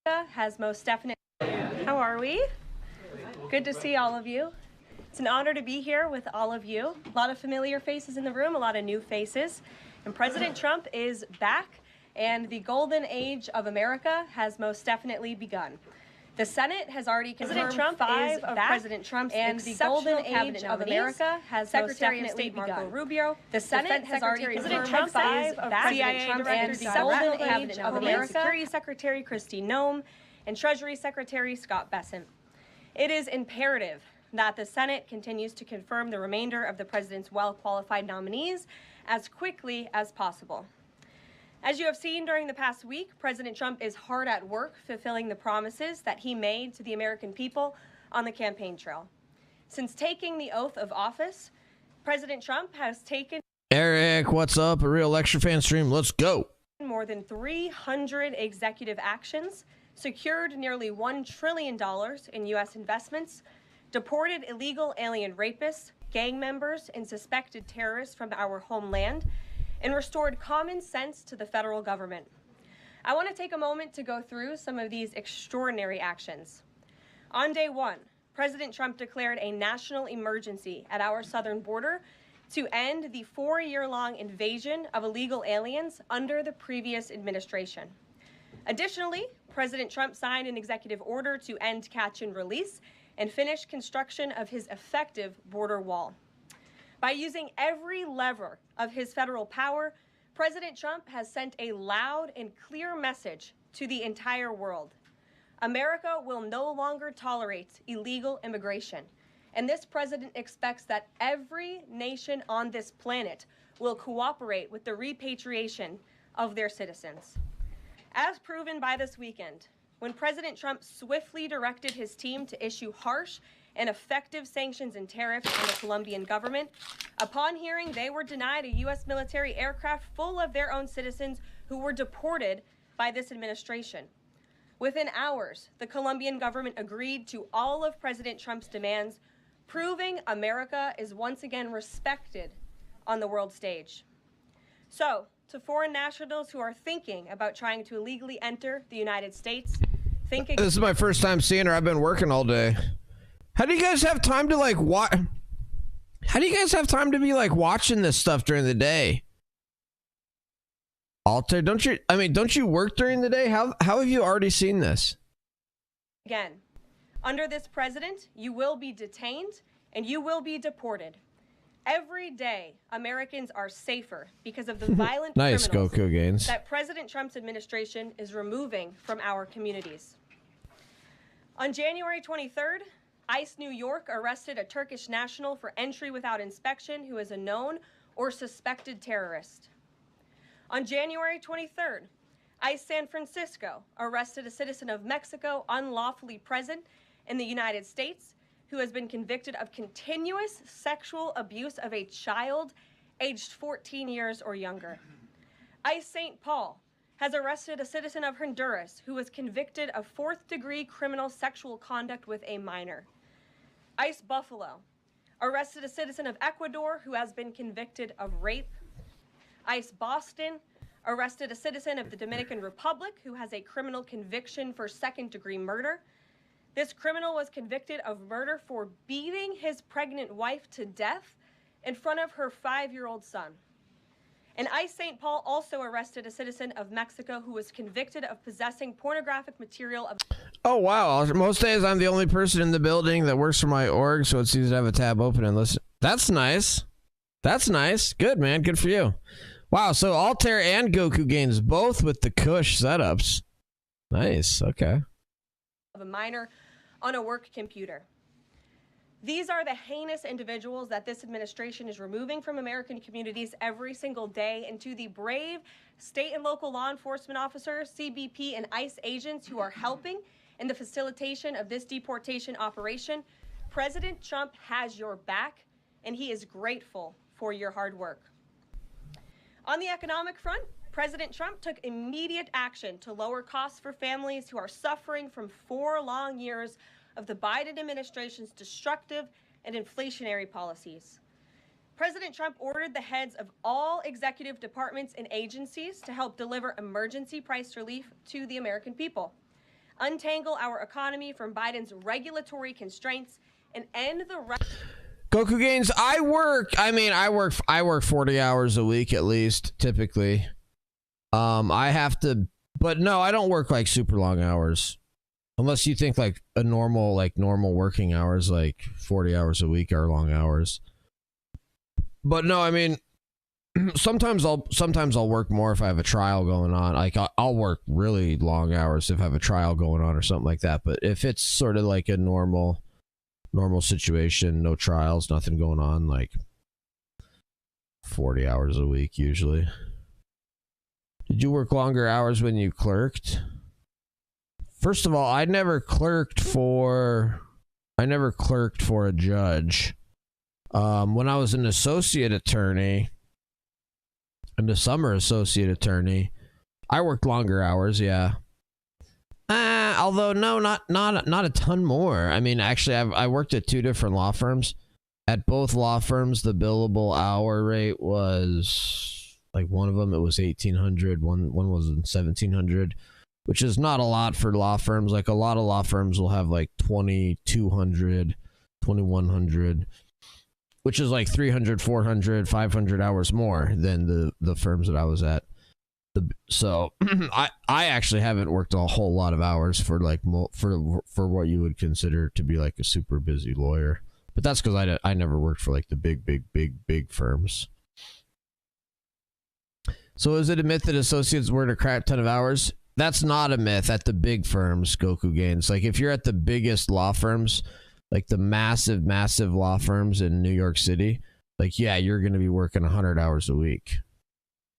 Has most definitely. How are we? Good to see all of you. It's an honor to be here with all of you. A lot of familiar faces in the room, a lot of new faces. And President Trump is back, and the golden age of America has most definitely begun. The Senate has already confirmed five of President Trump's and the golden age of America has Secretary of State Marco Rubio. The Senate has already confirmed five of President Trump and the golden age of America, Security Secretary Kristi Noem and Treasury Secretary Scott Bessent. It is imperative that the Senate continues to confirm the remainder of the president's well-qualified nominees as quickly as possible. As you have seen during the past week, President Trump is hard at work fulfilling the promises that he made to the American people on the campaign trail. Since taking the oath of office, President Trump has taken Eric, what's up? A real lecture fan stream. Let's go. More than 300 executive actions, secured nearly $1 trillion in U.S. investments, deported illegal alien rapists, gang members, and suspected terrorists from our homeland, and restored common sense to the federal government. I want to take a moment to go through some of these extraordinary actions. On day one, President Trump declared a national emergency at our southern border to end the 4-year-long invasion of illegal aliens under the previous administration. Additionally, President Trump signed an executive order to end catch and release and finish construction of his effective border wall. By using every lever of his federal power, President Trump has sent a loud and clear message to the entire world. America will no longer tolerate illegal immigration, and this president expects that every nation on this planet will cooperate with the repatriation of their citizens. As proven by this weekend, when President Trump swiftly directed his team to issue harsh and effective sanctions and tariffs on the Colombian government, upon hearing they were denied a U.S. military aircraft full of their own citizens who were deported by this administration. Within hours, the Colombian government agreed to all of President Trump's demands, proving America is once again respected on the world stage. So, to foreign nationals who are thinking about trying to illegally enter the United States, think again. This is my first time seeing her. I've been working all day. How do you guys have time to like watch? How do you guys have time to be like watching this stuff during the day? Alter, don't you work during the day? How have you already seen this? Again, under this president, you will be detained and you will be deported. Every day, Americans are safer because of the violent nice criminals Goku gains that President Trump's administration is removing from our communities. On January 23rd, ICE New York arrested a Turkish national for entry without inspection who is a known or suspected terrorist. On January 23rd, ICE San Francisco arrested a citizen of Mexico unlawfully present in the United States who has been convicted of continuous sexual abuse of a child aged 14 years or younger. ICE St. Paul has arrested a citizen of Honduras who was convicted of 4th-degree criminal sexual conduct with a minor. ICE Buffalo arrested a citizen of Ecuador who has been convicted of rape. ICE Boston arrested a citizen of the Dominican Republic who has a criminal conviction for 2nd-degree murder. This criminal was convicted of murder for beating his pregnant wife to death in front of her 5-year-old son. And ICE St. Paul also arrested a citizen of Mexico who was convicted of possessing pornographic material of... Oh, wow. Most days I'm the only person in the building that works for my org, so it's easy to have a tab open and listen. That's nice. That's nice. Good, man. Good for you. Wow, so Altair and Goku gains both with the Kush setups. Nice. Okay. Of a minor on a work computer. These are the heinous individuals that this administration is removing from American communities every single day, and to the brave state and local law enforcement officers, CBP, and ICE agents who are helping in the facilitation of this deportation operation, President Trump has your back, and he is grateful for your hard work. On the economic front, President Trump took immediate action to lower costs for families who are suffering from 4 long years of the Biden administration's destructive and inflationary policies. President Trump ordered the heads of all executive departments and agencies to help deliver emergency price relief to the American people. untangle our economy from Biden's regulatory constraints, and end the Goku Gains, I work 40 hours a week at least, typically. I have to, but no, I don't work like super long hours. Unless you think like a normal working hours, like 40 hours a week are long hours. But no, I mean, sometimes I'll work more if I have a trial going on. Like I'll work really long hours if I have a trial going on or something like that. But if it's sort of like a normal situation, no trials, nothing going on, like 40 hours a week usually. Did you work longer hours when you clerked? First of all, I never clerked for a judge. When I was an associate attorney, and a summer associate attorney, I worked longer hours, yeah. Although no, not a ton more. I mean, actually, I worked at 2 different law firms. At both law firms, the billable hour rate was like one of them. It was 1,800. One was 1,700, which is not a lot for law firms. Like a lot of law firms will have like 2,200, 2,100, which is like 300, 400, 500 hours more than the firms that I was at. So I actually haven't worked a whole lot of hours for like for what you would consider to be like a super busy lawyer. But that's because I never worked for like the big firms. So is it a myth that associates work a crap ton of hours? That's not a myth at the big firms, Goku Gains. Like if you're at the biggest law firms, like the massive law firms in New York City, like yeah, you're going to be working 100 hours a week.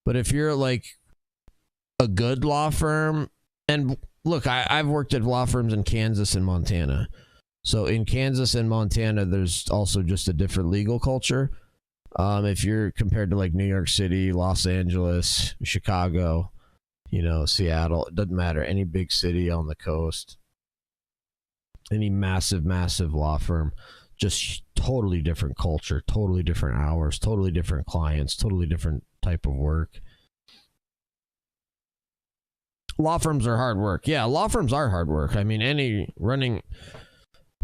But if you're like a good law firm, and look, I've worked at law firms in Kansas and Montana. So in Kansas and Montana, there's also just a different legal culture. If you're compared to like New York City, Los Angeles, Chicago, Seattle, it doesn't matter. Any big city on the coast, any massive law firm, just totally different culture, totally different hours, totally different clients, totally different type of work. Law firms are hard work. Yeah, law firms are hard work. I mean,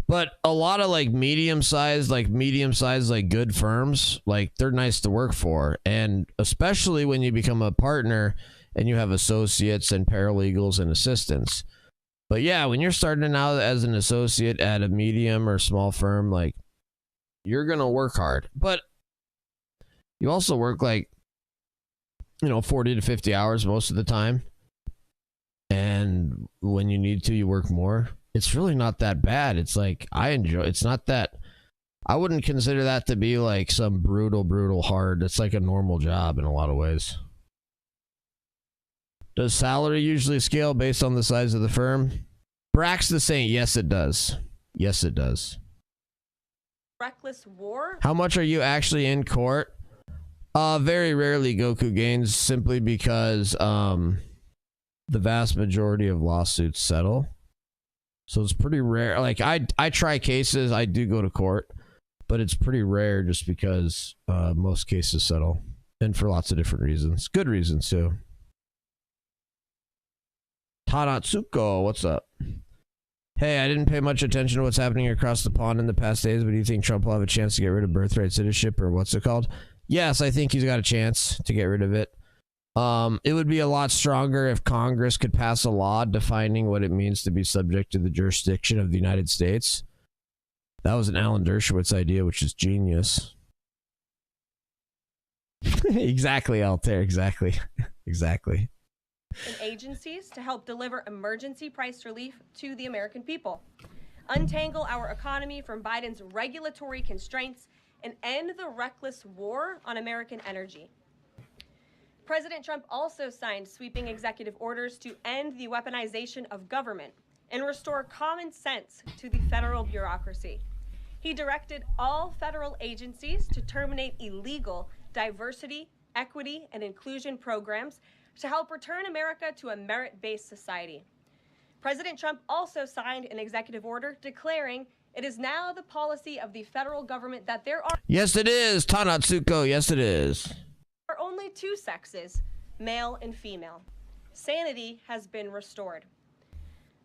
but a lot of like medium-sized, like good firms, like they're nice to work for. And especially when you become a partner and you have associates and paralegals and assistants. But yeah, when you're starting out as an associate at a medium or small firm, like you're going to work hard, but you also work like, 40 to 50 hours most of the time. And when you need to, you work more. It's really not that bad. It's like, it's not that, I wouldn't consider that to be like some brutal hard. It's like a normal job in a lot of ways. Does salary usually scale based on the size of the firm? Brax the Saint, yes it does. Yes it does. reckless war. How much are you actually in court? Very rarely, Goku Gains, simply because the vast majority of lawsuits settle. So it's pretty rare. Like I try cases, I do go to court, but it's pretty rare just because most cases settle, and for lots of different reasons. Good reasons too. Tanatsuko, what's up? Hey, I didn't pay much attention to what's happening across the pond in the past days, but do you think Trump will have a chance to get rid of birthright citizenship, or what's it called? Yes, I think he's got a chance to get rid of it. It would be a lot stronger if Congress could pass a law defining what it means to be subject to the jurisdiction of the United States. That was an Alan Dershowitz idea, which is genius. Exactly, Altair. Exactly. Exactly. And agencies to help deliver emergency price relief to the American people. Untangle our economy from Biden's regulatory constraints and end the reckless war on American energy. President Trump also signed sweeping executive orders to end the weaponization of government and restore common sense to the federal bureaucracy. He directed all federal agencies to terminate illegal diversity, equity, and inclusion programs to help return America to a merit-based society. President Trump also signed an executive order declaring it is now the policy of the federal government that there are— Yes, it is, Tanatsuko. Yes, it is. —are only two sexes, male and female. Sanity has been restored.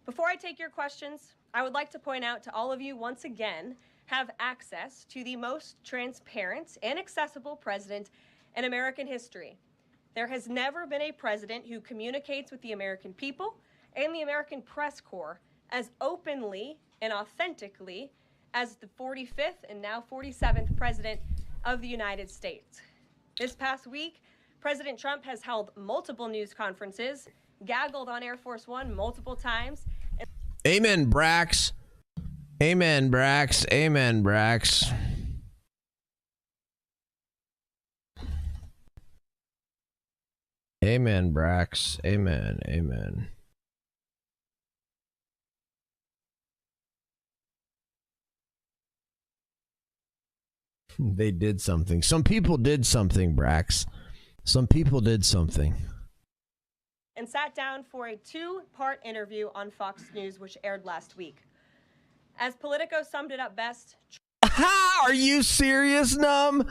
Before I take your questions, I would like to point out to all of you once again have access to the most transparent and accessible president in American history. There has never been a president who communicates with the American people and the American press corps as openly and authentically as the 45th and now 47th president of the United States. This past week, President Trump has held multiple news conferences, gaggled on Air Force One multiple times. Amen, Brax. Amen, Brax. Amen, Brax. Amen, Brax. Amen. Amen. They did something. Some people did something, Brax. Some people did something. And sat down for a two-part interview on Fox News, which aired last week. As Politico summed it up best... Are you serious, Numb?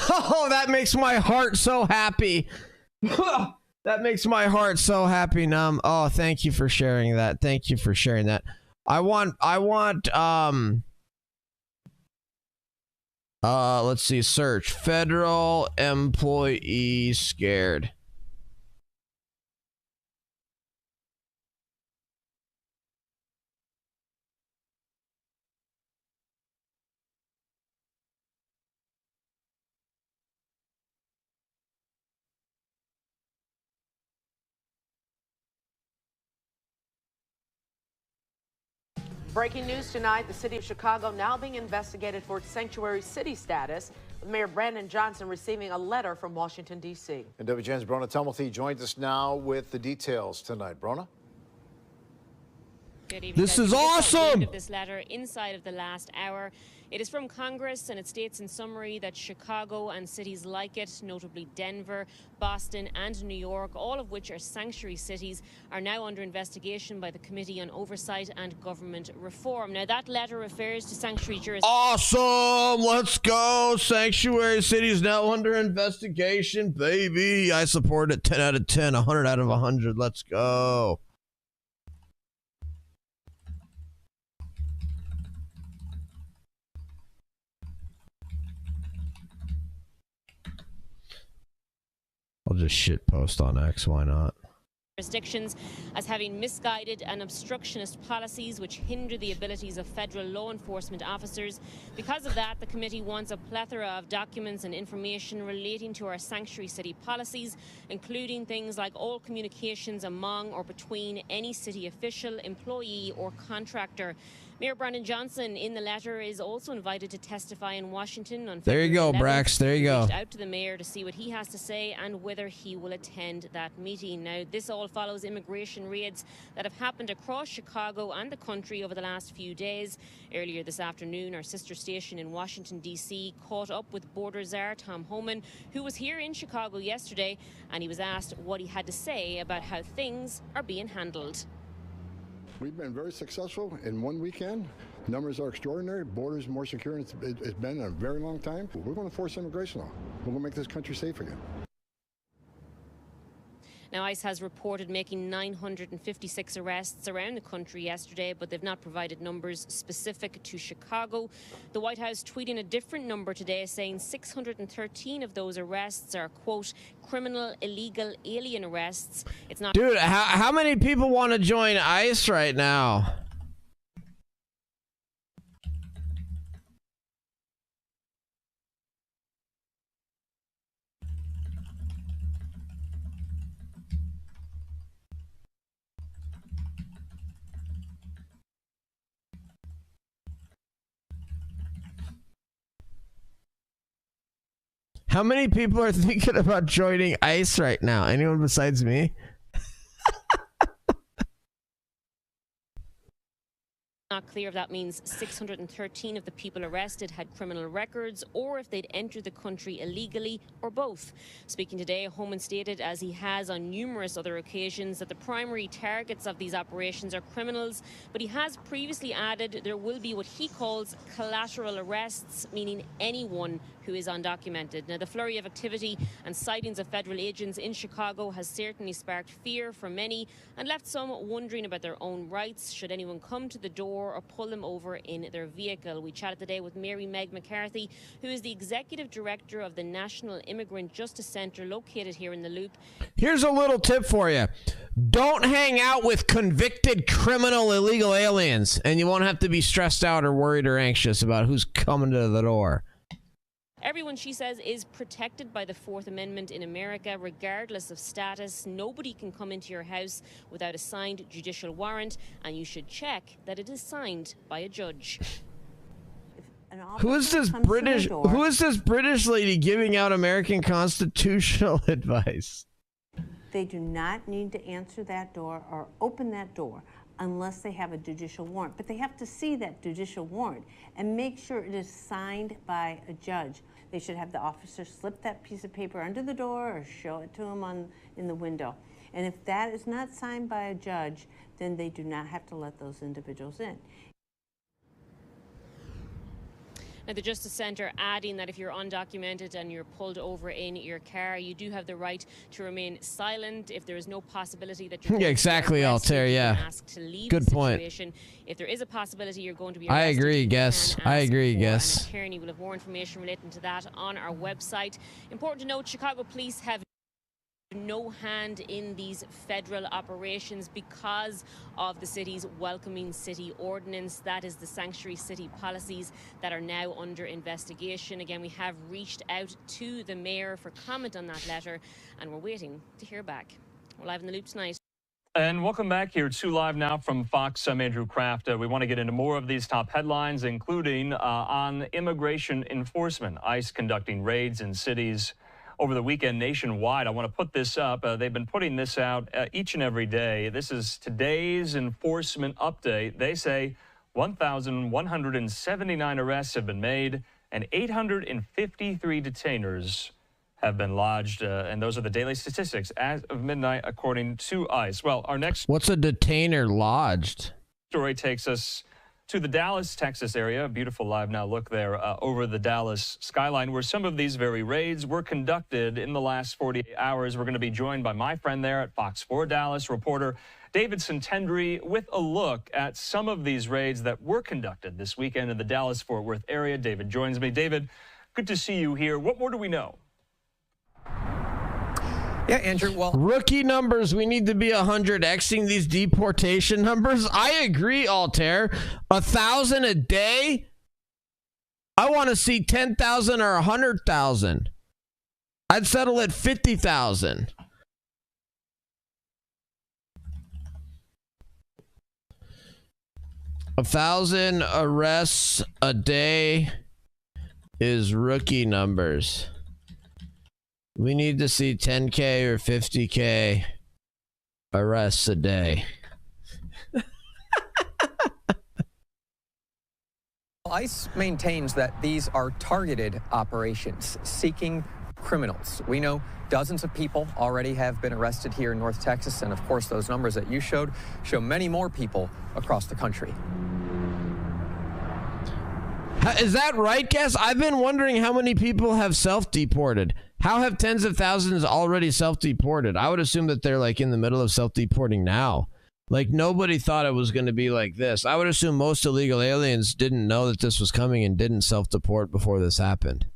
Oh, that makes my heart so happy. That makes my heart so happy, Numb. Oh, thank you for sharing that. Thank you for sharing that. I want let's see, search federal employee scared. Breaking news tonight, the city of Chicago now being investigated for its sanctuary city status, with Mayor Brandon Johnson receiving a letter from Washington, D.C. And WGN's Brona Tumulty joins us now with the details tonight. Brona? Good evening. This is awesome! Of this letter inside of the last hour. It is from Congress, and it states in summary that Chicago and cities like it, notably Denver, Boston and New York, all of which are sanctuary cities, are now under investigation by the Committee on Oversight and Government Reform. Now, that letter refers to sanctuary jurisdictions. Awesome! Let's go! Sanctuary cities now under investigation, baby! I support it. 10 out of 10, 100 out of 100. Let's go! I'll just shit post on X, why not? Jurisdictions as having misguided and obstructionist policies which hinder the abilities of federal law enforcement officers. Because of that, the committee wants a plethora of documents and information relating to our sanctuary city policies, including things like all communications among or between any city official, employee or contractor. Mayor Brandon Johnson in the letter is also invited to testify in Washington on February 11th. There you go, Brax. There you go. Reached out to the mayor to see what he has to say and whether he will attend that meeting. Now, this all follows immigration raids that have happened across Chicago and the country over the last few days. Earlier this afternoon, our sister station in Washington, D.C. caught up with Border Czar Tom Homan, who was here in Chicago yesterday, and he was asked what he had to say about how things are being handled. We've been very successful in one weekend. Numbers are extraordinary. Borders more secure than it's been in a very long time. We're going to force immigration law. We're going to make this country safe again. Now, ICE has reported making 956 arrests around the country yesterday, but they've not provided numbers specific to Chicago. The White House tweeting a different number today, saying 613 of those arrests are, quote, criminal illegal alien arrests. It's not. Dude, how many people want to join ICE right now? How many people are thinking about joining ICE right now? Anyone besides me? Not clear if that means 613 of the people arrested had criminal records or if they'd entered the country illegally, or both. Speaking today, Homan stated, as he has on numerous other occasions, that the primary targets of these operations are criminals, but he has previously added there will be what he calls collateral arrests, meaning anyone who is undocumented. Now, the flurry of activity and sightings of federal agents in Chicago has certainly sparked fear for many and left some wondering about their own rights should anyone come to the door or pull them over in their vehicle. We chatted today with Mary Meg McCarthy, who is the Executive Director of the National Immigrant Justice Centre located here in the Loop. Here's a little tip for you. Don't hang out with convicted criminal illegal aliens, and you won't have to be stressed out or worried or anxious about who's coming to the door. Everyone, she says, is protected by the Fourth Amendment in America, regardless of status. Nobody can come into your house without a signed judicial warrant, and you should check that it is signed by a judge. Who is this British lady giving out American constitutional advice? They do not need to answer that door or open that door unless they have a judicial warrant. But they have to see that judicial warrant and make sure it is signed by a judge. They should have the officer slip that piece of paper under the door or show it to them in the window. And if that is not signed by a judge, then they do not have to let those individuals in. Now, the Justice Centre adding that if you're undocumented and you're pulled over in your car, you do have the right to remain silent if there is no possibility that you're exactly, Altair, yeah. asked to leave Good the point. situation. If there is a possibility you're going to be I arrested, agree, Guess. I agree, Guess. An attorney will have more information relating to that on our website. Important to note, Chicago police have no hand in these federal operations because of the city's welcoming city ordinance. That is the sanctuary city policies that are now under investigation. Again, we have reached out to the mayor for comment on that letter, and we're waiting to hear back. We're live in the Loop tonight. And welcome back here to Live Now from Fox. I'm Andrew Kraft. We want to get into more of these top headlines, including on immigration enforcement. ICE conducting raids in cities over the weekend nationwide. I want to put this up. They've been putting this out each and every day. This is today's enforcement update. They say 1,179 arrests have been made and 853 detainers have been lodged. And those are the daily statistics as of midnight, according to ICE. Well, our next What's a detainer lodged? Story takes us to the Dallas, Texas area. A beautiful Live Now look there over the Dallas skyline, where some of these very raids were conducted in the last 48 hours. We're going to be joined by my friend there at Fox 4 Dallas, reporter David Santendry, with a look at some of these raids that were conducted this weekend in the Dallas-Fort Worth area. David joins me. David, good to see you here. What more do we know? Yeah, Andrew, well, rookie numbers, we need to be 100xing these deportation numbers. I agree, Altair. 1,000 a day? I want to see 10,000 or 100,000. I'd settle at 50,000. A 1,000 arrests a day is rookie numbers. We need to see 10K or 50K arrests a day. ICE maintains that these are targeted operations seeking criminals. We know dozens of people already have been arrested here in North Texas, and of course those numbers that you showed show many more people across the country. Is that right, Guess? I've been wondering how many people have self-deported. How have tens of thousands already self-deported? I would assume that they're like in the middle of self-deporting now. Like nobody thought it was going to be like this. I would assume most illegal aliens didn't know that this was coming and didn't self-deport before this happened.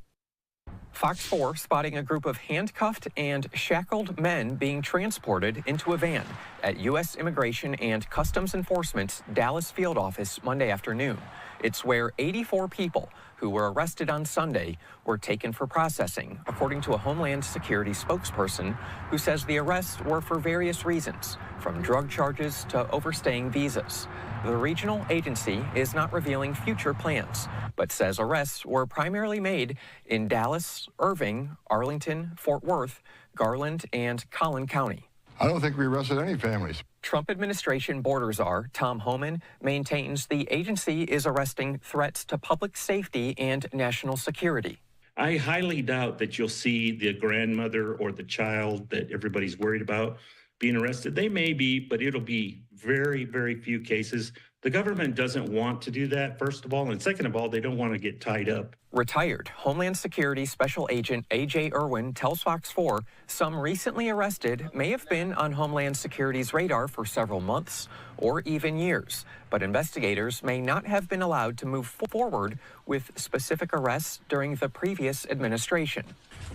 Fox 4 spotting a group of handcuffed and shackled men being transported into a van at U.S. Immigration and Customs Enforcement's Dallas field office Monday afternoon. It's where 84 people who were arrested on Sunday were taken for processing, according to a Homeland Security spokesperson who says the arrests were for various reasons, from drug charges to overstaying visas. The regional agency is not revealing future plans, but says arrests were primarily made in Dallas, Irving, Arlington, Fort Worth, Garland, and Collin County. I don't think we arrested any families. Trump administration border czar Tom Homan maintains the agency is arresting threats to public safety and national security. I highly doubt that you'll see the grandmother or the child that everybody's worried about being arrested. They may be, but it'll be very, very few cases. The government doesn't want to do that, first of all. And second of all, they don't want to get tied up. Retired Homeland Security Special Agent A.J. Irwin tells Fox 4 some recently arrested may have been on Homeland Security's radar for several months or even years, but investigators may not have been allowed to move forward with specific arrests during the previous administration.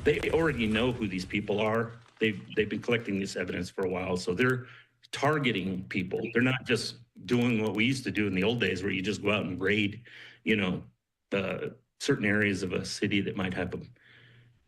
They already know who these people are. They've been collecting this evidence for a while, so they're targeting people. They're not just doing what we used to do in the old days where you just go out and raid, certain areas of a city that might have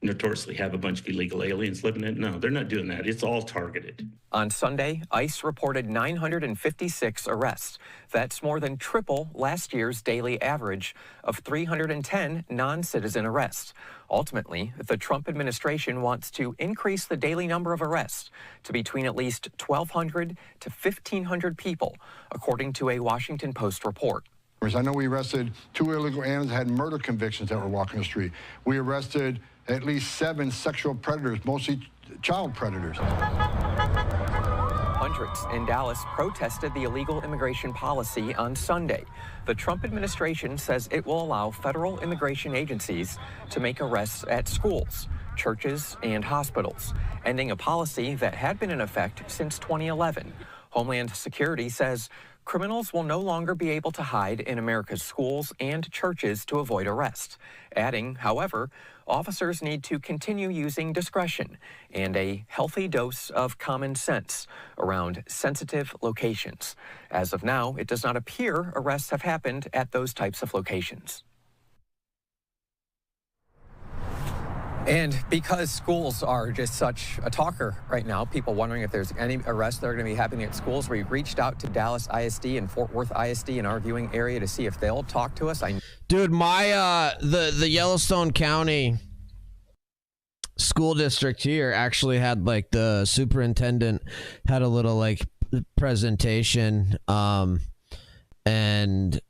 notoriously have a bunch of illegal aliens living in it. No, they're not doing that. It's all targeted. On Sunday, ICE reported 956 arrests. That's more than triple last year's daily average of 310 non-citizen arrests. Ultimately, the Trump administration wants to increase the daily number of arrests to between at least 1,200 to 1,500 people, according to a Washington Post report. I know we arrested 2 illegal aliens that had murder convictions that were walking the street. We arrested at least 7 sexual predators, mostly child predators. Hundreds in Dallas protested the illegal immigration policy on Sunday. The Trump administration says it will allow federal immigration agencies to make arrests at schools, churches, and hospitals, ending a policy that had been in effect since 2011. Homeland Security says criminals will no longer be able to hide in America's schools and churches to avoid arrest, adding, however, officers need to continue using discretion and a healthy dose of common sense around sensitive locations. As of now, it does not appear arrests have happened at those types of locations. And because schools are just such a talker right now, people wondering if there's any arrests that are going to be happening at schools, we reached out to Dallas ISD and Fort Worth ISD in our viewing area to see if they'll talk to us. Dude, my the Yellowstone County school district here actually had like the superintendent had a little like presentation and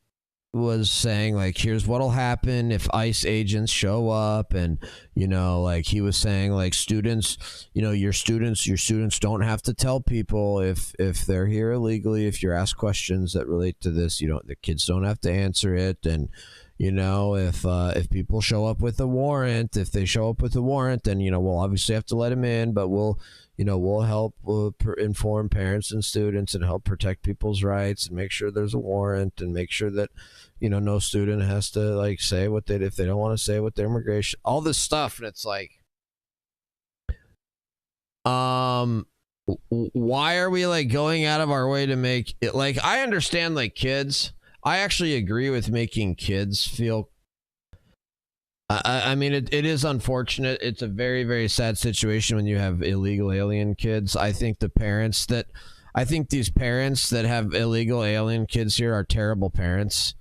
was saying like, here's what'll happen if ICE agents show up, and like he was saying like students, your students don't have to tell people if they're here illegally. If you're asked questions that relate to this, the kids don't have to answer it. And if people show up with a warrant, then we'll obviously have to let them in, but we'll help inform parents and students and help protect people's rights and make sure there's a warrant and make sure that no student has to like say what if they don't want to say what their immigration, all this stuff. And it's like, why are we like going out of our way to make it? Like, I understand like kids. I actually agree with making kids feel. I mean, it is unfortunate. It's a very, very sad situation when you have illegal alien kids. I think these parents that have illegal alien kids here are terrible parents.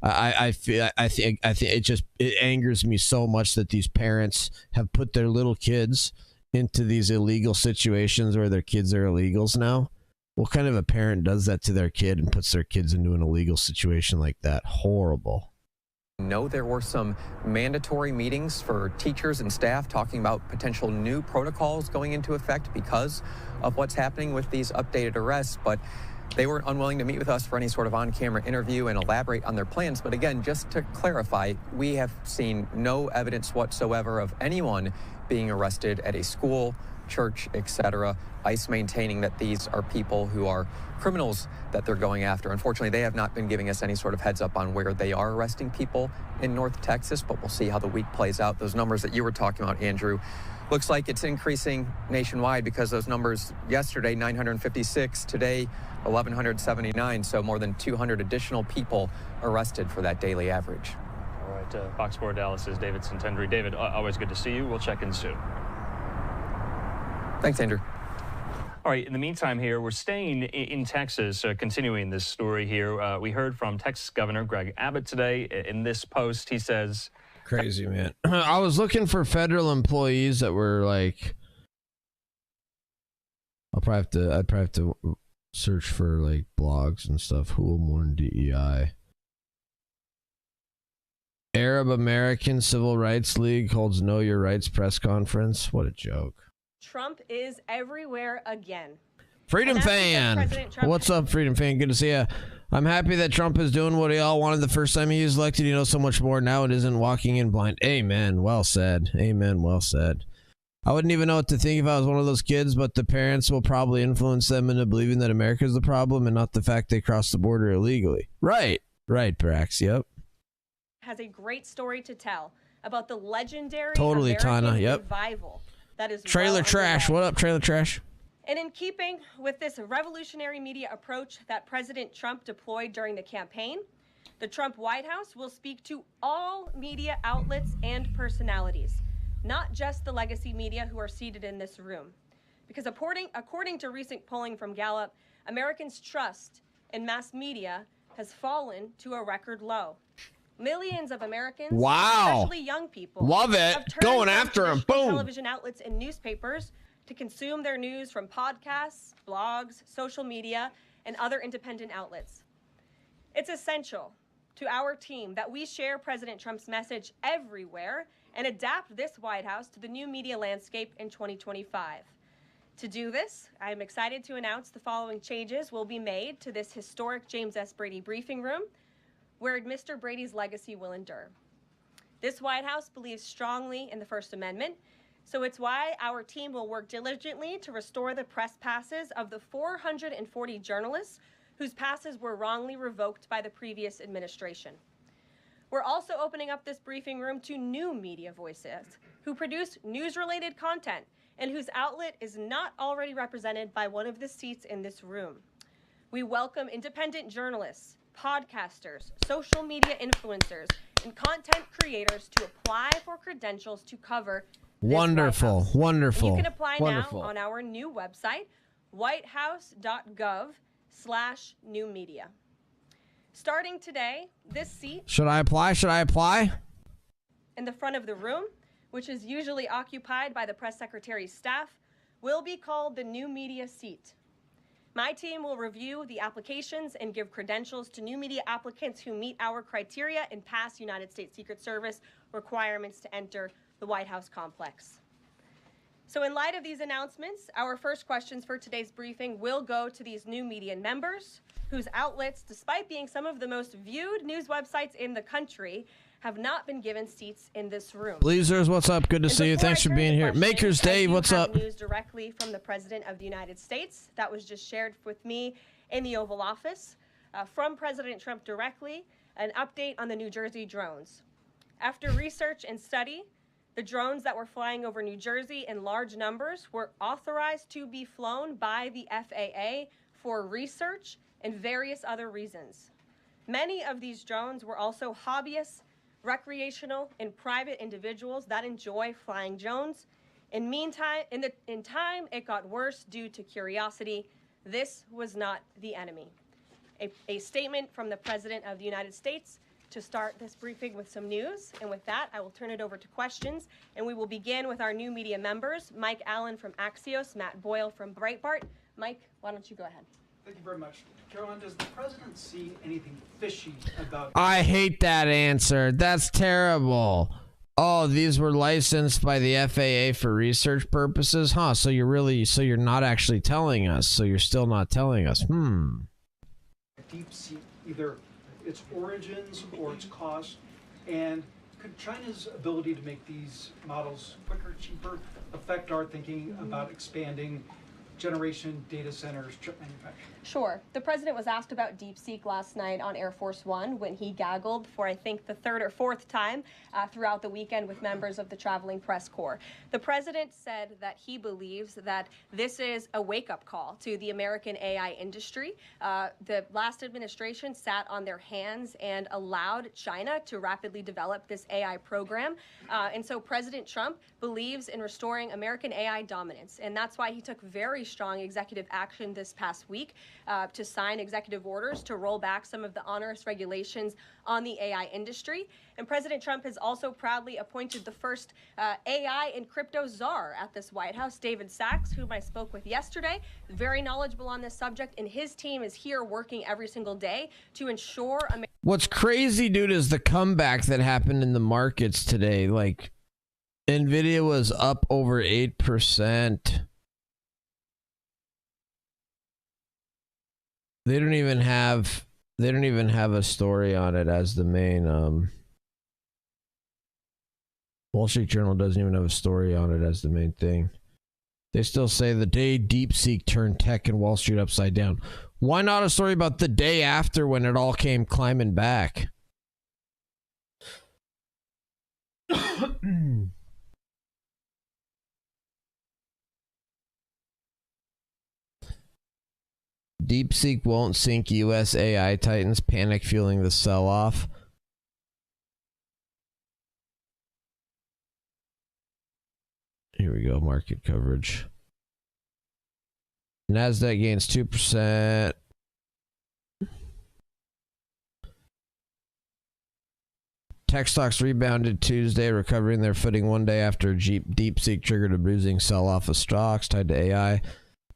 I think it angers me so much that these parents have put their little kids into these illegal situations where their kids are illegals now. What kind of a parent does that to their kid and puts their kids into an illegal situation like that? Horrible. No, there were some mandatory meetings for teachers and staff talking about potential new protocols going into effect because of what's happening with these updated arrests, but they were unwilling to meet with us for any sort of on-camera interview and elaborate on their plans. But again, just to clarify, we have seen no evidence whatsoever of anyone being arrested at a school, church, etc. ICE maintaining that these are people who are criminals that they're going after. Unfortunately, they have not been giving us any sort of heads up on where they are arresting people in North Texas, but we'll see how the week plays out. Those numbers that you were talking about, Andrew, looks like it's increasing nationwide because those numbers yesterday, 956, today, 1,179, so more than 200 additional people arrested for that daily average. All right, Fox 4 Dallas's David Centendry. David, always good to see you. We'll check in soon. Thanks, Andrew. All right, in the meantime here, we're staying in Texas, continuing this story here. We heard from Texas Governor Greg Abbott today. In this post, he says... Crazy, man. I was looking for federal employees that were like I'd probably have to search for like blogs and stuff. Who will mourn DEI? Arab American Civil Rights League holds Know Your Rights press conference. What a joke. Trump is everywhere again. Freedom Fan. What's up, Freedom Fan? Good to see you. I'm happy that Trump is doing what he all wanted the first time he was elected. He knows so much more now and isn't walking in blind. Amen. Well said. Amen. Well said. I wouldn't even know what to think if I was one of those kids, but the parents will probably influence them into believing that America is the problem and not the fact they crossed the border illegally. Right. Right, Brax. Yep. Has a great story to tell about the legendary Totally, American Tana. Yep. revival that is Trailer well Trash. underway. What up, Trailer Trash? And in keeping with this revolutionary media approach that President Trump deployed during the campaign, the Trump White House will speak to all media outlets and personalities, not just the legacy media who are seated in this room. Because according to recent polling from Gallup, Americans' trust in mass media has fallen to a record low. Millions of Americans, especially young people, Love it. have turned Going from after 'em. traditional Boom. television outlets and newspapers to consume their news from podcasts, blogs, social media, and other independent outlets. It's essential to our team that we share President Trump's message everywhere and adapt this White House to the new media landscape in 2025. To do this, I am excited to announce the following changes will be made to this historic James S. Brady briefing room, where Mr. Brady's legacy will endure. This White House believes strongly in the First Amendment, so it's why our team will work diligently to restore the press passes of the 440 journalists whose passes were wrongly revoked by the previous administration. We're also opening up this briefing room to new media voices who produce news-related content and whose outlet is not already represented by one of the seats in this room. We welcome independent journalists, podcasters, social media influencers, and content creators to apply for credentials to cover this Wonderful. White House. Wonderful. And you can apply Wonderful. now on our new website, whitehouse.gov/new media. Starting today, this seat Should I apply? Should I apply? in the front of the room, which is usually occupied by the press secretary's staff, will be called the new media seat. My team will review the applications and give credentials to new media applicants who meet our criteria and pass United States Secret Service requirements to enter the White House complex. So in light of these announcements, our first questions for today's briefing will go to these new media members whose outlets, despite being some of the most viewed news websites in the country, have not been given seats in this room. Bleezers, what's up? Good to And see you. before Thanks I for turn to being here. questions, Makers I Dave, do what's have up? News directly from the President of the United States that was just shared with me in the Oval Office from President Trump directly, an update on the New Jersey drones. After research and study, the drones that were flying over New Jersey in large numbers were authorized to be flown by the FAA for research and various other reasons. Many of these drones were also hobbyists, recreational, and private individuals that enjoy flying drones. In time, it got worse due to curiosity. This was not the enemy. A statement from the President of the United States to start this briefing with some news. And with that, I will turn it over to questions. And we will begin with our new media members, Mike Allen from Axios, Matt Boyle from Breitbart. Mike, why don't you go ahead? Thank you very much. Caroline, does the president see anything fishy about... I hate that answer. That's terrible. Oh, these were licensed by the FAA for research purposes? Huh, so you're not actually telling us. So you're still not telling us. Deep sea, either its origins or its cost, and could China's ability to make these models quicker, cheaper, affect our thinking about expanding generation data centers, chip manufacturing? Sure. The president was asked about DeepSeek last night on Air Force One when he gaggled for, I think, the third or fourth time throughout the weekend with members of the traveling press corps. The president said that he believes that this is a wake-up call to the American AI industry. The last administration sat on their hands and allowed China to rapidly develop this AI program. And so President Trump believes in restoring American AI dominance. And that's why he took very strong executive action this past week to sign executive orders to roll back some of the onerous regulations on the AI industry. And President Trump has also proudly appointed the first AI and crypto czar at this White House, David Sachs, whom I spoke with yesterday, very knowledgeable on this subject, and his team is here working every single day to ensure What's crazy, dude, is the comeback that happened in the markets today. Like, Nvidia was up over 8%. They don't even have a story on it as the main Wall Street Journal doesn't even have a story on it as the main thing. They still say the day DeepSeek turned tech and Wall Street upside down. Why not a story about the day after when it all came climbing back? DeepSeek won't sink U.S. AI titans, panic fueling the sell-off. Here we go, market coverage. NASDAQ gains 2%. Tech stocks rebounded Tuesday, recovering their footing one day after DeepSeek triggered a bruising sell-off of stocks tied to AI.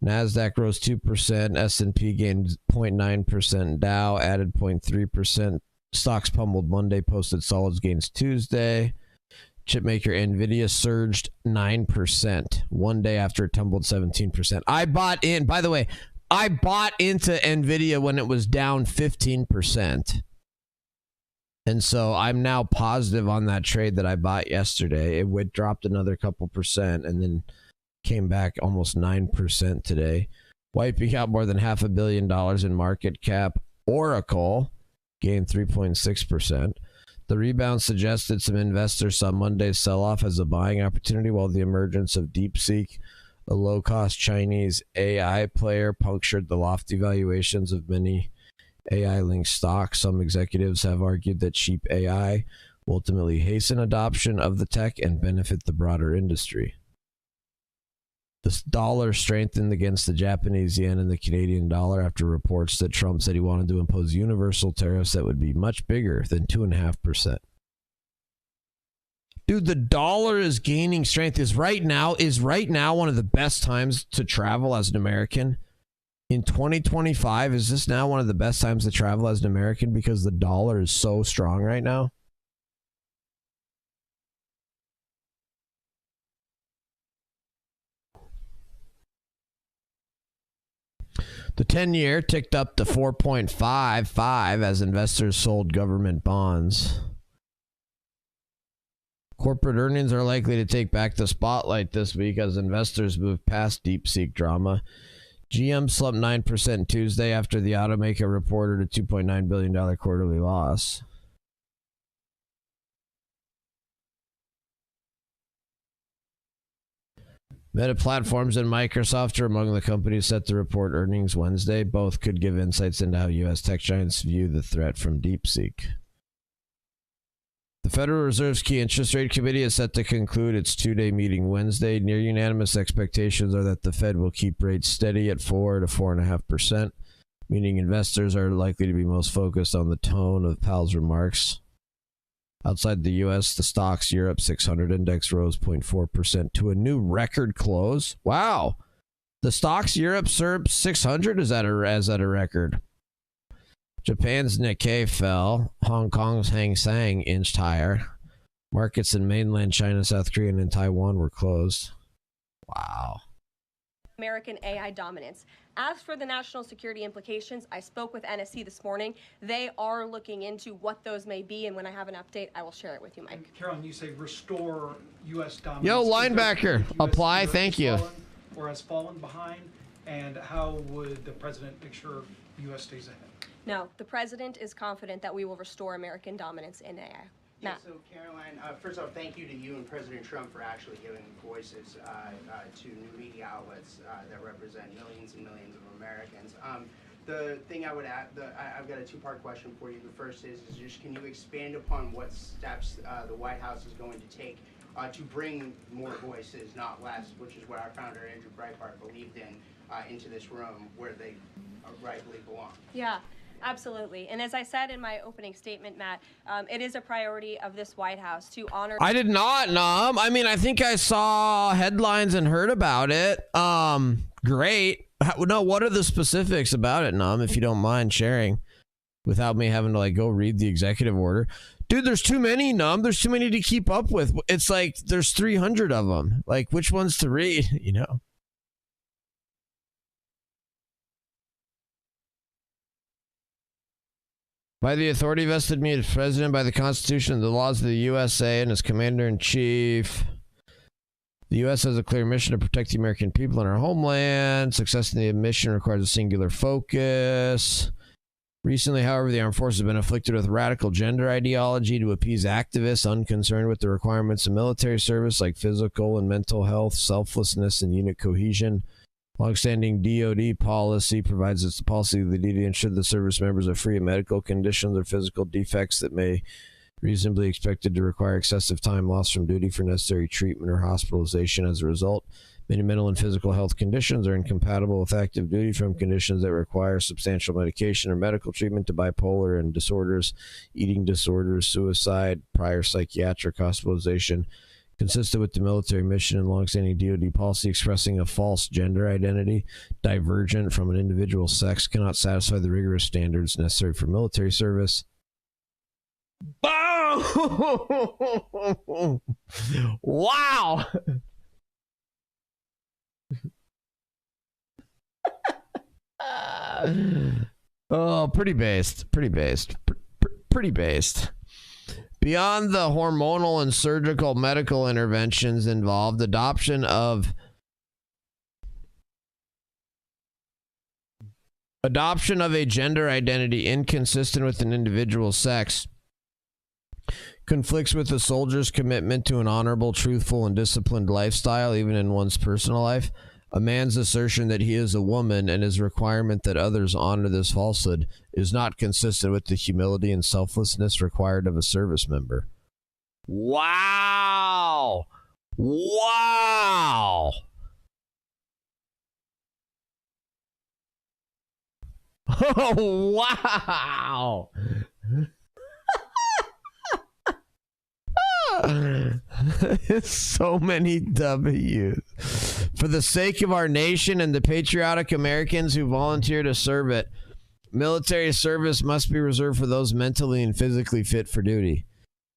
NASDAQ rose 2%, S&P gained 0.9%, Dow added 0.3%. Stocks pummeled Monday, posted solid gains Tuesday. Chipmaker Nvidia surged 9% one day after it tumbled 17%. I bought into Nvidia when it was down 15%. And so I'm now positive on that trade that I bought yesterday. It dropped another couple percent and then came back almost 9% today, wiping out more than $500 million in market cap. Oracle gained 3.6%. The rebound suggested some investors saw Monday's sell-off as a buying opportunity, while the emergence of DeepSeek, a low-cost Chinese AI player, punctured the lofty valuations of many AI-linked stocks. Some executives have argued that cheap AI will ultimately hasten adoption of the tech and benefit the broader industry. The dollar strengthened against the Japanese yen and the Canadian dollar after reports that Trump said he wanted to impose universal tariffs that would be much bigger than 2.5%. Dude, the dollar is gaining strength. Is right now one of the best times to travel as an American? In 2025, is this now one of the best times to travel as an American because the dollar is so strong right now? The 10-year ticked up to 4.55 as investors sold government bonds. Corporate earnings are likely to take back the spotlight this week as investors move past DeepSeek drama. GM slumped 9% Tuesday after the automaker reported a $2.9 billion quarterly loss. Meta Platforms and Microsoft are among the companies set to report earnings Wednesday. Both could give insights into how U.S. tech giants view the threat from DeepSeek. The Federal Reserve's key interest rate committee is set to conclude its two-day meeting Wednesday. Near unanimous expectations are that the Fed will keep rates steady at 4 to 4.5%, meaning investors are likely to be most focused on the tone of Powell's remarks. Outside the U.S., the stocks Europe 600 index rose 0.4% to a new record close. Wow. The stocks Europe 600 is at a record. Japan's Nikkei fell. Hong Kong's Hang Seng inched higher. Markets in mainland China, South Korea, and Taiwan were closed. Wow. American AI dominance. As for the national security implications, I spoke with NSC this morning. They are looking into what those may be, and when I have an update, I will share it with you, Mike. And Carolyn, you say restore U.S. dominance. Yo, linebacker, apply, thank you. Or has fallen behind, and how would the president make sure the U.S. stays ahead? No, the president is confident that we will restore American dominance in AI. Yeah, so Caroline, first off, thank you to you and President Trump for actually giving voices to new media outlets that represent millions and millions of Americans. The thing I would add, I've got a two-part question for you. The first is just can you expand upon what steps the White House is going to take to bring more voices, not less, which is what our founder Andrew Breitbart believed in into this room where they rightfully belong. Yeah. Absolutely. And as I said in my opening statement, Matt, it is a priority of this White House to honor. I did not, Nom. I mean, I think I saw headlines and heard about it. Great. No, what are the specifics about it, Nom, if you don't mind sharing without me having to like go read the executive order? Dude, there's too many, Nom. There's too many to keep up with. It's like there's 300 of them. Like, which ones to read, you know? By the authority vested me as president by the Constitution and the laws of the USA and as commander-in-chief, the U.S. has a clear mission to protect the American people and our homeland. Success in the mission requires a singular focus. Recently, however, the armed forces have been afflicted with radical gender ideology to appease activists unconcerned with the requirements of military service like physical and mental health, selflessness, and unit cohesion. Longstanding DoD policy provides it's the policy of the duty to ensure the service members are free of medical conditions or physical defects that may reasonably expected to require excessive time lost from duty for necessary treatment or hospitalization. As a result, many mental and physical health conditions are incompatible with active duty, from conditions that require substantial medication or medical treatment to bipolar and disorders, eating disorders, suicide, prior psychiatric hospitalization. Consistent with the military mission and longstanding DoD policy, expressing a false gender identity divergent from an individual's sex cannot satisfy the rigorous standards necessary for military service. Boom! Wow! Oh, pretty based. Pretty based. Pretty based. Beyond the hormonal and surgical medical interventions involved, adoption of a gender identity inconsistent with an individual's sex conflicts with the soldier's commitment to an honorable, truthful, and disciplined lifestyle, even in one's personal life. A man's assertion that he is a woman and his requirement that others honor this falsehood is not consistent with the humility and selflessness required of a service member. Wow! Wow! Oh, wow! So many W's. For the sake of our nation and the patriotic Americans who volunteer to serve it, military service must be reserved for those mentally and physically fit for duty.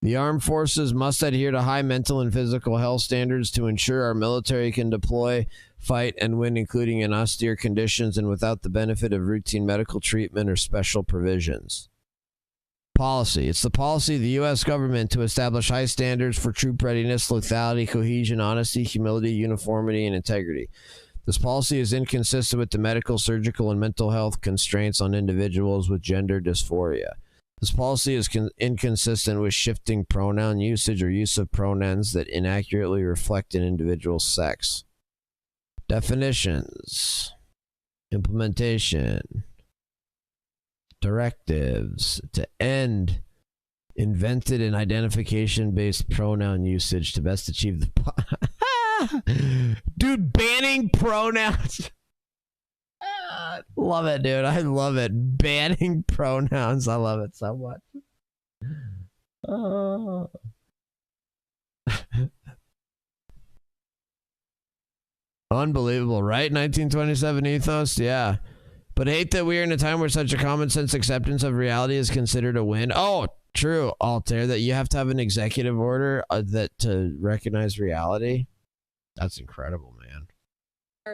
The armed forces must adhere to high mental and physical health standards to ensure our military can deploy, fight, and win, including in austere conditions and without the benefit of routine medical treatment or special provisions. Policy. It's the policy of the U.S. government to establish high standards for troop readiness, lethality, cohesion, honesty, humility, uniformity, and integrity. This policy is inconsistent with the medical, surgical, and mental health constraints on individuals with gender dysphoria. This policy is inconsistent with shifting pronoun usage or use of pronouns that inaccurately reflect an individual's sex. Definitions. Implementation. Directives to end invented and identification-based pronoun usage to best achieve the dude, banning pronouns. Love it, dude. I love it. Banning pronouns. I love it so much. Unbelievable, right? 1927 ethos. Yeah. But hate that we are in a time where such a common sense acceptance of reality is considered a win. Oh, true, Altair, that you have to have an executive order that to recognize reality. That's incredible, man.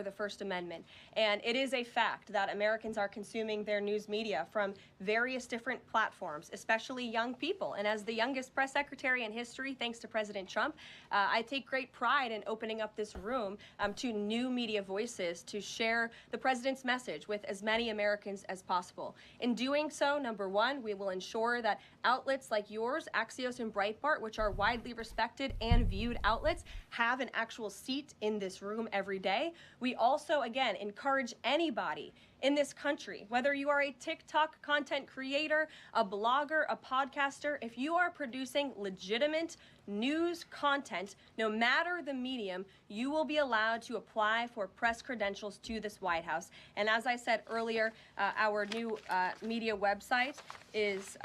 The First Amendment. And it is a fact that Americans are consuming their news media from various different platforms, especially young people. And as the youngest press secretary in history, thanks to President Trump, I take great pride in opening up this room to new media voices to share the president's message with as many Americans as possible. In doing so, number one, we will ensure that outlets like yours, Axios and Breitbart, which are widely respected and viewed outlets, have an actual seat in this room every day. We also, again, encourage anybody in this country, whether you are a TikTok content creator, a blogger, a podcaster, if you are producing legitimate news content, no matter the medium, you will be allowed to apply for press credentials to this White House. And as I said earlier, our new media website is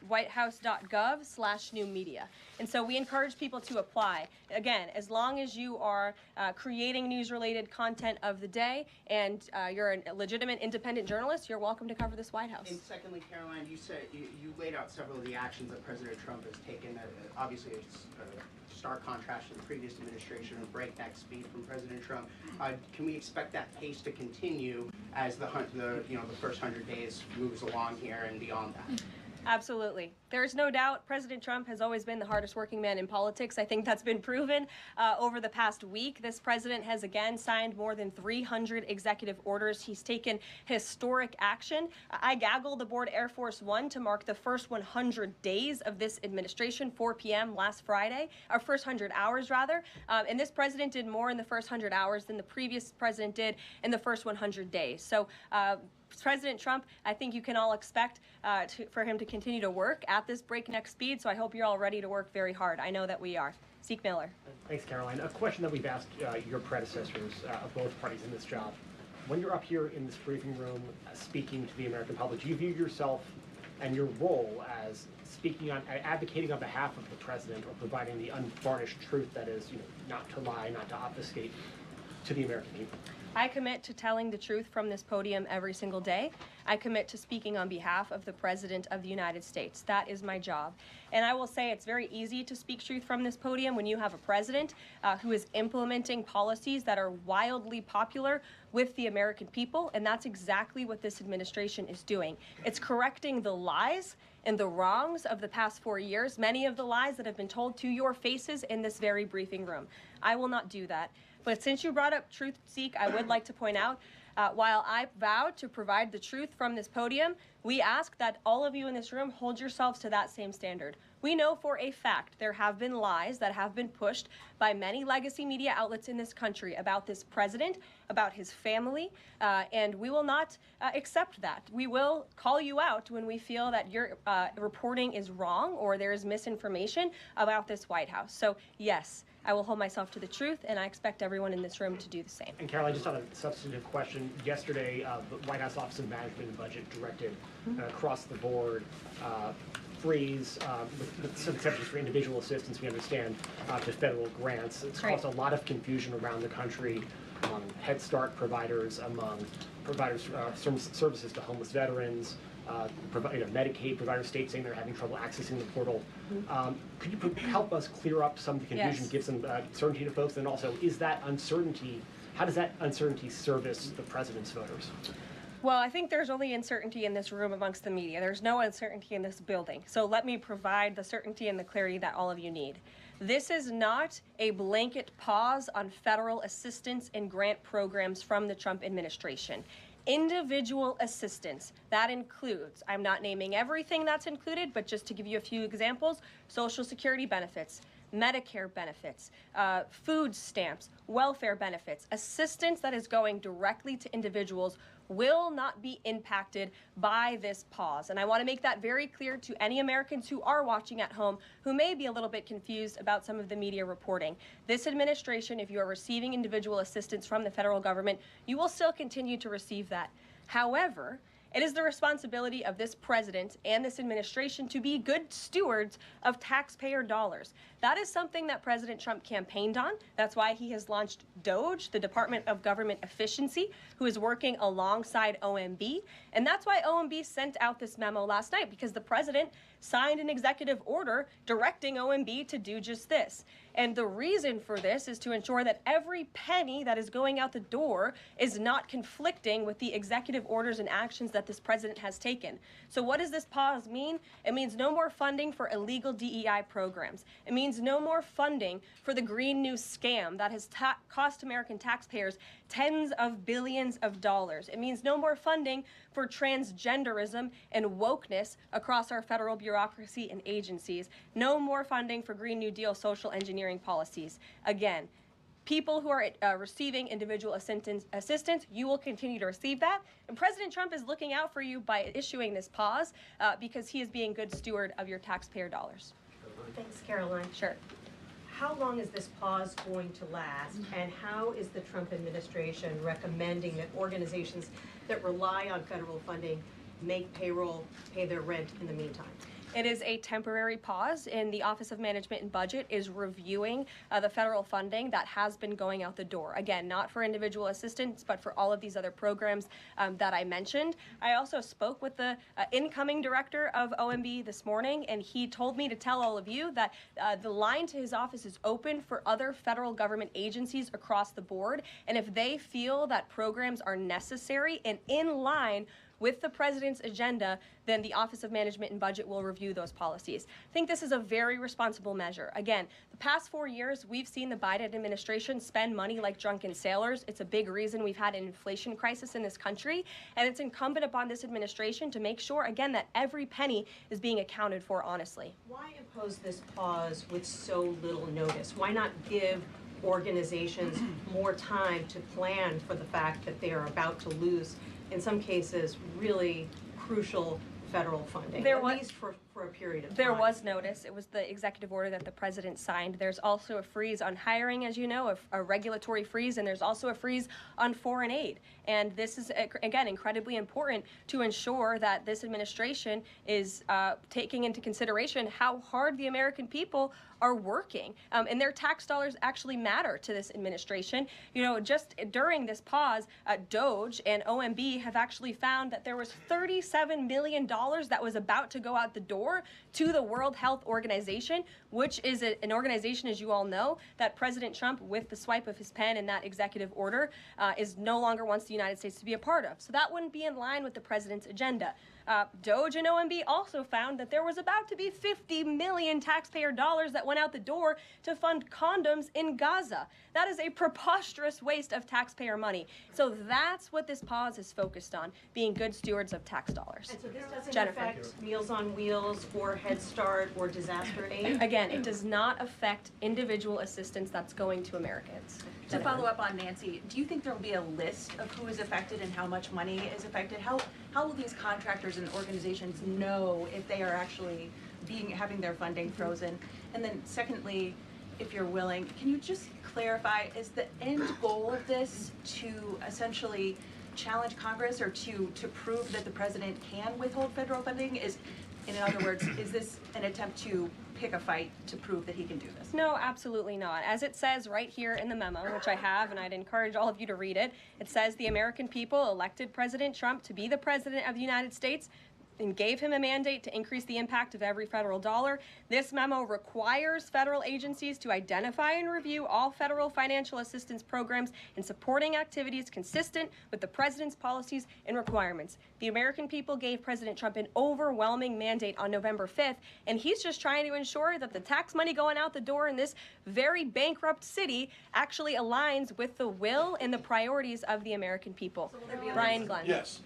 whitehouse.gov/new media. And so we encourage people to apply. Again, as long as you are creating news-related content of the day and you're a legitimate independent journalist, you're welcome to cover this White House. And secondly, Caroline, you said you laid out several of the actions that President Trump has taken. Obviously, it's a stark contrast to the previous administration and breakneck speed from President Trump. Can we expect that pace to continue as the first 100 days moves along here and beyond that? Absolutely. There's no doubt President Trump has always been the hardest working man in politics. I think that's been proven over the past week. This president has again signed more than 300 executive orders. He's taken historic action. I gaggled aboard Air Force One to mark the first 100 days of this administration, 4 p.m. last Friday, or first 100 hours rather. And this president did more in the first 100 hours than the previous president did in the first 100 days. So President Trump, I think you can all expect for him to continue to work at this breakneck speed, so I hope you're all ready to work very hard. I know that we are. Zeke Miller. Thanks, Caroline. A question that we've asked your predecessors of both parties in this job. When you're up here in this briefing room speaking to the American public, do you view yourself and your role as advocating on behalf of the president or providing the unvarnished truth that is, not to lie, not to obfuscate to the American people? I commit to telling the truth from this podium every single day. I commit to speaking on behalf of the President of the United States. That is my job. And I will say it's very easy to speak truth from this podium when you have a president who is implementing policies that are wildly popular with the American people. And that's exactly what this administration is doing. It's correcting the lies and the wrongs of the past 4 years, many of the lies that have been told to your faces in this very briefing room. I will not do that. But since you brought up truth, Zeke, I would like to point out, while I vowed to provide the truth from this podium, we ask that all of you in this room hold yourselves to that same standard. We know for a fact there have been lies that have been pushed by many legacy media outlets in this country about this president, about his family, and we will not accept that. We will call you out when we feel that your reporting is wrong or there is misinformation about this White House. So yes, I will hold myself to the truth, and I expect everyone in this room to do the same. And Caroline, just on a substantive question, yesterday the White House Office of Management and Budget directed across the board freeze, with some exceptions for individual assistance, we understand, to federal grants. It's caused a lot of confusion around the country among Head Start providers, among providers services to homeless veterans, Medicaid providers, states saying they're having trouble accessing the portal. Could you help us clear up some of the confusion, give some certainty to folks, and also is that uncertainty, how does that uncertainty service the president's voters? Well, I think there's only uncertainty in this room amongst the media. There's no uncertainty in this building. So let me provide the certainty and the clarity that all of you need. This is not a blanket pause on federal assistance and grant programs from the Trump administration. Individual assistance, that includes, I'm not naming everything that's included, but just to give you a few examples, Social Security benefits, Medicare benefits, food stamps, welfare benefits, assistance that is going directly to individuals will not be impacted by this pause. And I want to make that very clear to any Americans who are watching at home who may be a little bit confused about some of the media reporting. This administration, if you are receiving individual assistance from the federal government, you will still continue to receive that. However, it is the responsibility of this president and this administration to be good stewards of taxpayer dollars. That is something that President Trump campaigned on. That's why he has launched DOGE, the Department of Government Efficiency, who is working alongside OMB. And that's why OMB sent out this memo last night, because the president signed an executive order directing OMB to do just this. And the reason for this is to ensure that every penny that is going out the door is not conflicting with the executive orders and actions that this president has taken. So what does this pause mean? It means no more funding for illegal DEI programs. It means no more funding for the Green New scam that has cost American taxpayers tens of billions of dollars. It means no more funding for transgenderism and wokeness across our federal bureaucracy and agencies. No more funding for Green New Deal social engineering policies. Again, people who are receiving individual assistance, you will continue to receive that. And President Trump is looking out for you by issuing this pause because he is being good steward of your taxpayer dollars. Thanks, Caroline. Sure. How long is this pause going to last, and how is the Trump administration recommending that organizations that rely on federal funding make payroll, pay their rent in the meantime? It is a temporary pause, and the Office of Management and Budget is reviewing the federal funding that has been going out the door. Again, not for individual assistance, but for all of these other programs that I mentioned. I also spoke with the incoming director of OMB this morning, and he told me to tell all of you that the line to his office is open for other federal government agencies across the board, and if they feel that programs are necessary and in line with the president's agenda, then the Office of Management and Budget will review those policies. I think this is a very responsible measure. Again, the past 4 years, we've seen the Biden administration spend money like drunken sailors. It's a big reason we've had an inflation crisis in this country, and it's incumbent upon this administration to make sure, again, that every penny is being accounted for honestly. Why impose this pause with so little notice? Why not give organizations more time to plan for the fact that they are about to lose, in some cases, really crucial federal funding, at least for a period of time? There was notice. It was the executive order that the president signed. There's also a freeze on hiring, as you know, a regulatory freeze, and there's also a freeze on foreign aid. And this is, again, incredibly important to ensure that this administration is taking into consideration how hard the American people are working. And their tax dollars actually matter to this administration. You know, just during this pause, DOJ and OMB have actually found that there was $37 million that was about to go out the door to the World Health Organization, which is an organization, as you all know, that President Trump, with the swipe of his pen in that executive order, is no longer wants the United States to be a part of. So that wouldn't be in line with the president's agenda. DOJ and OMB also found that there was about to be 50 million taxpayer dollars that went out the door to fund condoms in Gaza. That is a preposterous waste of taxpayer money. So that's what this pause is focused on, being good stewards of tax dollars. And so this doesn't affect Meals on Wheels or Head Start or disaster aid? Again, it does not affect individual assistance that's going to Americans. To follow up on Nancy, do you think there will be a list of who is affected and how much money is affected? How will these contractors and organizations know if they are actually having their funding frozen? And then secondly, if you're willing, can you just clarify, is the end goal of this to essentially challenge Congress or to prove that the president can withhold federal funding? In other words, is this an attempt to pick a fight to prove that he can do this? No, absolutely not. As it says right here in the memo, which I have, and I'd encourage all of you to read it, it says the American people elected President Trump to be the president of the United States and gave him a mandate to increase the impact of every federal dollar. This memo requires federal agencies to identify and review all federal financial assistance programs and supporting activities consistent with the president's policies and requirements. The American people gave President Trump an overwhelming mandate on November 5th, and he's just trying to ensure that the tax money going out the door in this very bankrupt city actually aligns with the will and the priorities of the American people. Brian Glenn. Yes.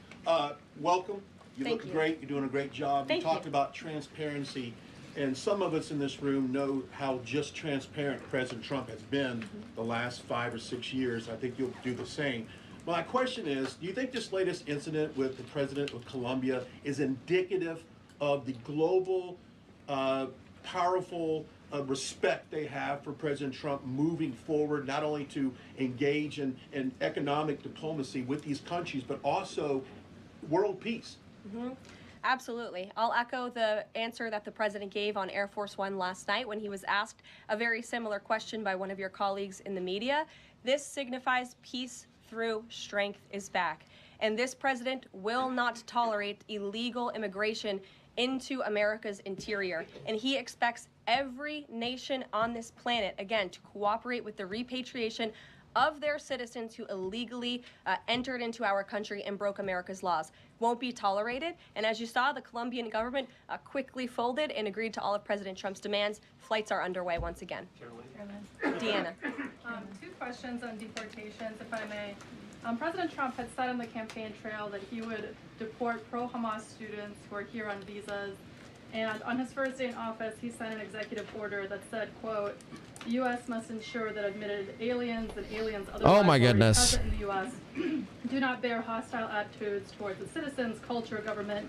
Welcome. You Thank look you. great. You're doing a great job. Thank you talked you. about transparency, and some of us in this room know how just transparent President Trump has been the last 5 or 6 years. I think you'll do the same. My question is, do you think this latest incident with the president of Colombia is indicative of the global, powerful respect they have for President Trump moving forward, not only to engage in economic diplomacy with these countries, but also world peace? Absolutely. I'll echo the answer that the president gave on Air Force One last night when he was asked a very similar question by one of your colleagues in the media. This signifies peace through strength is back. And this president will not tolerate illegal immigration into America's interior. And he expects every nation on this planet, again, to cooperate with the repatriation of their citizens who illegally entered into our country and broke America's laws. Won't be tolerated. And as you saw, the Colombian government quickly folded and agreed to all of President Trump's demands. Flights are underway once again. Deanna. 2 questions on deportations, if I may. President Trump had said on the campaign trail that he would deport pro-Hamas students who are here on visas. And on his first day in office, he signed an executive order that said, quote, the U.S. must ensure that admitted aliens and aliens otherwise present in the U.S. do not bear hostile attitudes towards the citizens, culture, government,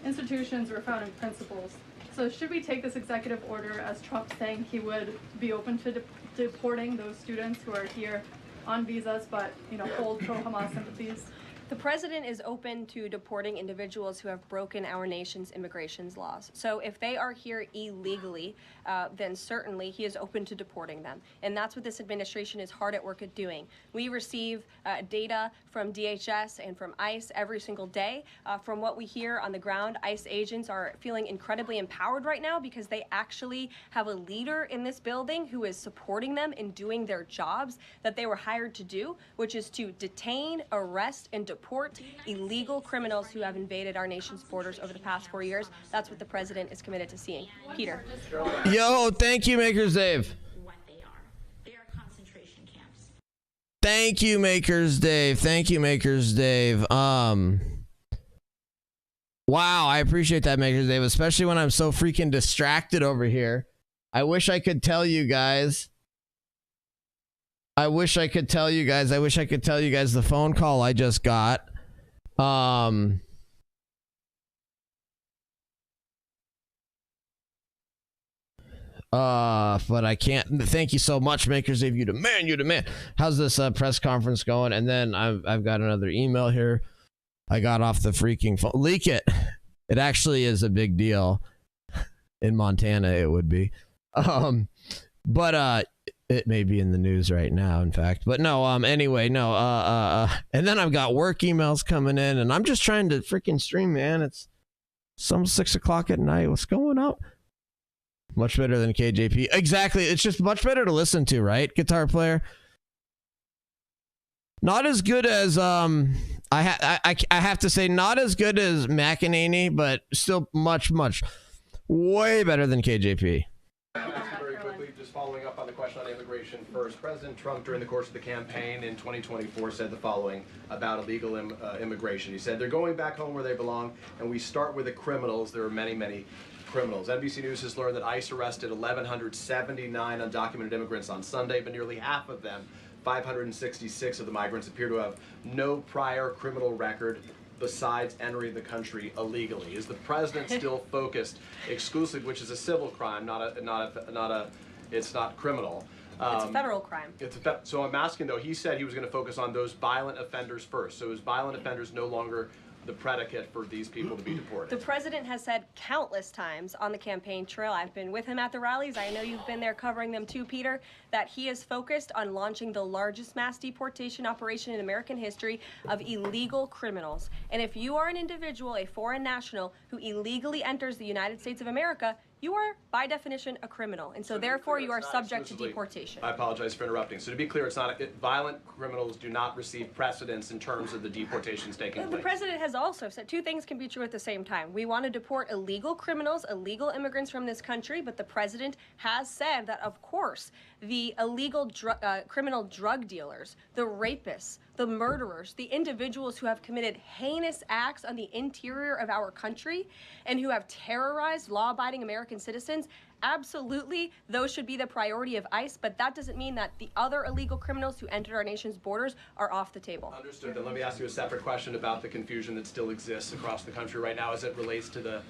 institutions, or founding principles. So should we take this executive order as Trump saying he would be open to deporting those students who are here on visas but, you know, hold pro-Hamas sympathies? The president is open to deporting individuals who have broken our nation's immigration laws. So if they are here illegally, then certainly he is open to deporting them. And that's what this administration is hard at work at doing. We receive data from DHS and from ICE every single day. From what we hear on the ground, ICE agents are feeling incredibly empowered right now because they actually have a leader in this building who is supporting them in doing their jobs that they were hired to do, which is to detain, arrest, and deport illegal criminals who have invaded our nation's borders over the past 4 years. That's what the president is committed to seeing. Peter. Yo, thank you, Makers Dave. Thank you, Makers Dave. Thank you, Makers Dave. Wow, I appreciate that, Makers Dave, especially when I'm so freaking distracted over here. I wish I could tell you guys. I wish I could tell you guys the phone call I just got. But I can't. Thank you so much, Makers Dave. You demand. How's this press conference going? And then I've got another email here. I got off the freaking phone. Leak it. It actually is a big deal. In Montana, it would be. But it may be in the news right now, in fact. But no, anyway, no. And then I've got work emails coming in, and I'm just trying to freaking stream, man. It's some 6 o'clock at night. What's going on? Much better than KJP. Exactly. It's just much better to listen to, right? Guitar player. Not as good as I have to say, not as good as McEnany, but still much way better than KJP. Very quickly, just following up on the question on immigration first. President Trump, during the course of the campaign in 2024, said the following about illegal immigration. He said, "They're going back home where they belong, and we start with the criminals. There are many criminals." NBC News has learned that ICE arrested 1,179 undocumented immigrants on Sunday, but nearly half of them, 566 of the migrants, appear to have no prior criminal record besides entering the country illegally. Is the president still focused exclusively, which is a civil crime, it's not criminal? It's a federal crime. So I'm asking, though, he said he was going to focus on those violent offenders first. So is violent offenders no longer the predicate for these people to be deported? The president has said countless times on the campaign trail, I've been with him at the rallies, I know you've been there covering them too, Peter, that he is focused on launching the largest mass deportation operation in American history of illegal criminals. And if you are an individual, a foreign national, who illegally enters the United States of America, you are, by definition, a criminal. And so therefore, you are subject to deportation. I apologize for interrupting. So to be clear, it's not violent criminals do not receive precedence in terms of the deportations taking place. The president has also said two things can be true at the same time. We want to deport illegal criminals, illegal immigrants from this country, but the president has said that, of course, the illegal criminal drug dealers, the rapists, the murderers, the individuals who have committed heinous acts on the interior of our country and who have terrorized law-abiding American citizens, absolutely, those should be the priority of ICE, but that doesn't mean that the other illegal criminals who entered our nation's borders are off the table. Understood. Then let me ask you a separate question about the confusion that still exists across the country right now as it relates to the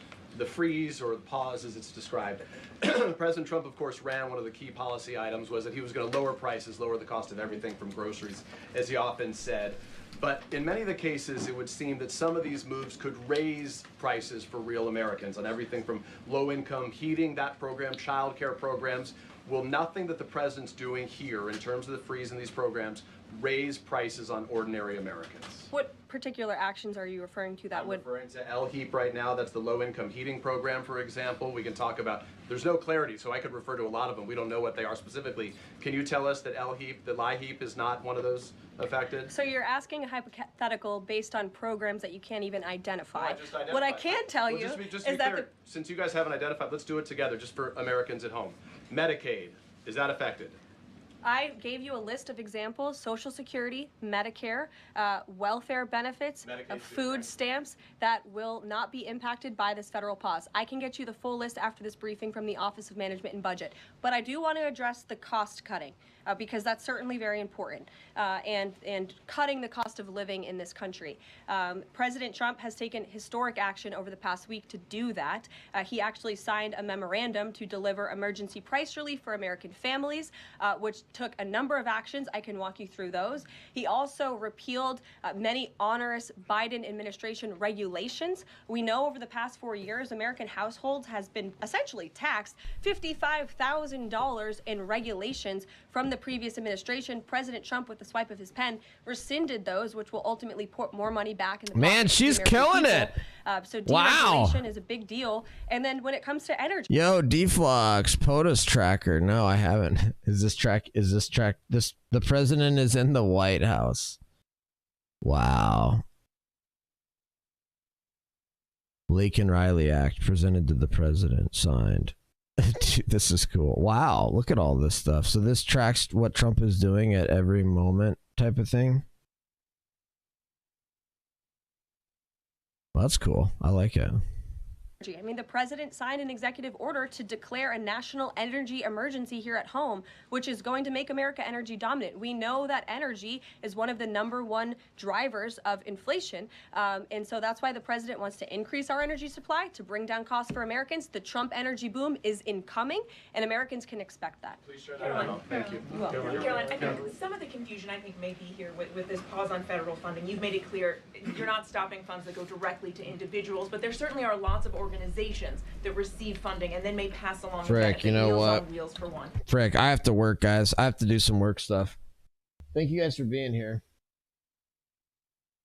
freeze or the pause as it's described. President Trump, of course, ran one of the key policy items was that he was going to lower prices, lower the cost of everything from groceries, as he often said. But in many of the cases, it would seem that some of these moves could raise prices for real Americans on everything from low-income heating, that program, child care programs. Will nothing that the president's doing here in terms of the freeze in these programs raise prices on ordinary Americans? What particular actions are you referring to that I'm would... referring to LHEAP right now. That's the low-income heating program, for example. We can talk about, there's no clarity, so I could refer to a lot of them. We don't know what they are specifically. Can you tell us that LHEAP is not one of those affected? So you're asking a hypothetical based on programs that you can't even identify. No, I just identified. What I can tell you just is that since you guys haven't identified, let's do it together just for Americans at home. Medicaid, is that affected? I gave you a list of examples: Social Security, Medicare, welfare benefits, food stamps that will not be impacted by this federal pause. I can get you the full list after this briefing from the Office of Management and Budget. But I do want to address the cost cutting because that's certainly very important, and cutting the cost of living in this country. President Trump has taken historic action over the past week to do that. He actually signed a memorandum to deliver emergency price relief for American families, which took a number of actions. I can walk you through those. He also repealed many onerous Biden administration regulations. We know over the past 4 years, American households has been essentially taxed $55,000 in regulations from the previous administration. President Trump, with the swipe of his pen, rescinded those, which will ultimately put more money back in the Man, pockets of she's the American killing people. it. So Wow. deregulation is a big deal. And then when it comes to energy, Yo, Deflux, POTUS tracker. No, I haven't. The president is in the White House. Wow. Laken Riley Act presented to the president, signed. Dude, this is cool. Wow, look at all this stuff. So this tracks what Trump is doing at every moment type of thing. Well, that's cool. I like it. I mean, the president signed an executive order to declare a national energy emergency here at home, which is going to make America energy dominant. We know that energy is one of the #1 drivers of inflation. And so that's why the president wants to increase our energy supply to bring down costs for Americans. The Trump energy boom is incoming, and Americans can expect that. Please share that. Thank you. Caroline, I think some of the confusion may be here with this pause on federal funding. You've made it clear you're not stopping funds that go directly to individuals, but there certainly are lots of organizations that receive funding and then may pass along the Frick, you know Meals what? on Wheels for one. Frick, I have to work, guys. I have to do some work stuff. Thank you guys for being here.